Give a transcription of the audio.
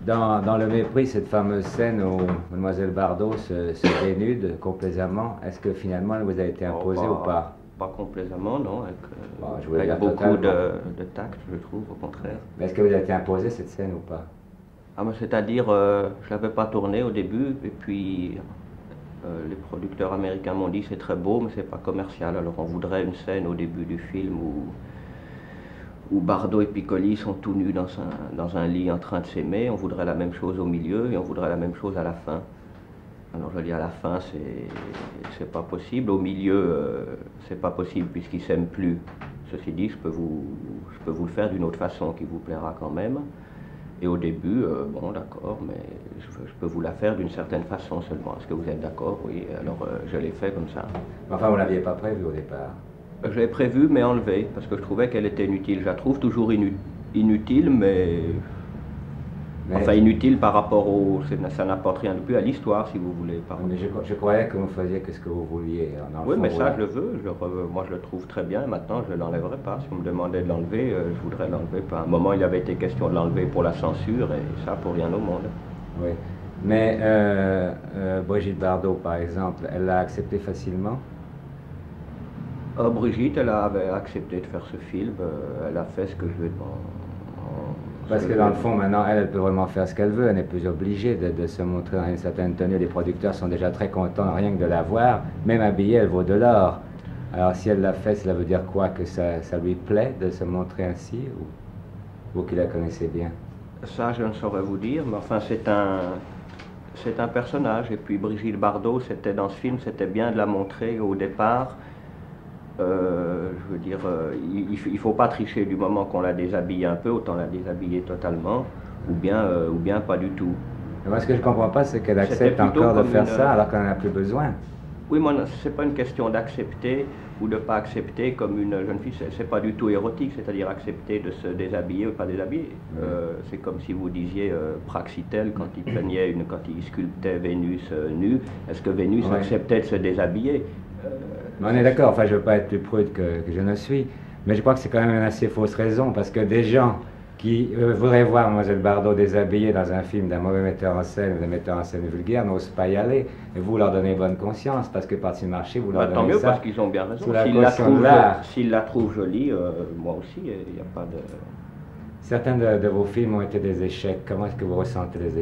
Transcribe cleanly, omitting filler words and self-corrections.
Dans Le Mépris, cette fameuse scène où Mademoiselle Bardot se dénude complaisamment, est-ce que finalement elle vous a été imposée ou pas? Pas complaisamment, non, Bon, je voulais avec dire beaucoup totalement. de tact, je trouve, au contraire. Mais est-ce que vous a été imposée cette scène ou pas? Ah, mais c'est-à-dire, je l'avais pas tourné au début, et puis les producteurs américains m'ont dit c'est très beau, mais c'est pas commercial. Alors on voudrait une scène au début du film où Bardot et Piccoli sont tout nus dans un lit en train de s'aimer. On voudrait la même chose au milieu et on voudrait la même chose à la fin. Alors je dis à la fin, c'est pas possible. Au milieu, c'est pas possible puisqu'ils s'aiment plus. Ceci dit, je peux vous le faire d'une autre façon qui vous plaira quand même. Et au début, bon d'accord, mais je peux vous la faire d'une certaine façon seulement. Est-ce que vous êtes d'accord? Oui, alors je l'ai fait comme ça. Enfin, vous ne l'aviez pas prévu au départ. Je l'ai prévu mais enlevé parce que je trouvais qu'elle était inutile. Je la trouve toujours inutile, mais enfin inutile par rapport ça n'apporte rien de plus à l'histoire si vous voulez. Mais je croyais que vous faisiez que ce que vous vouliez. Oui, mais ça je le veux, moi je le trouve très bien, maintenant je ne l'enlèverai pas. Si on me demandait de l'enlever, je voudrais l'enlever. À un moment il avait été question de l'enlever pour la censure et ça pour rien au monde. Oui, mais Brigitte Bardot par exemple, elle l'a accepté facilement? Brigitte, elle avait accepté de faire ce film, elle a fait ce que je lui ai demandé. Parce que dans le fond, maintenant, elle peut vraiment faire ce qu'elle veut, elle n'est plus obligée de se montrer dans une certaine tenue. Les producteurs sont déjà très contents rien que de la voir, même habillée, elle vaut de l'or. Alors si elle l'a fait, cela veut dire quoi? Que ça lui plaît de se montrer ainsi, ou vous qui la connaissez bien? Ça, je ne saurais vous dire, mais enfin, c'est un personnage. Et puis Brigitte Bardot, c'était dans ce film, c'était bien de la montrer au départ. Je veux dire, il ne faut pas tricher du moment qu'on la déshabille un peu, autant la déshabiller totalement, ou bien pas du tout. Moi, ce que je ne comprends pas, c'est qu'elle accepte encore de faire ça alors qu'elle n'en a plus besoin. Oui, moi, ce n'est pas une question d'accepter ou de ne pas accepter comme une jeune fille, c'est pas du tout érotique, c'est-à-dire accepter de se déshabiller ou pas déshabiller. C'est comme si vous disiez Praxitèle, quand il sculptait Vénus nue, est-ce que Vénus acceptait de se déshabiller? On est d'accord, enfin je ne veux pas être plus prude que je ne suis, mais je crois que c'est quand même une assez fausse raison, parce que des gens qui voudraient voir Mademoiselle Bardot déshabillée dans un film d'un mauvais metteur en scène ou d'un metteur en scène vulgaire n'osent pas y aller, et vous leur donnez bonne conscience, parce que par ce marché, vous leur donnez tant mieux, ça. parce qu'ils ont bien raison. S'ils la trouvent jolie, moi aussi, il n'y a pas de... Certains de vos films ont été des échecs. Comment est-ce que vous ressentez les échecs?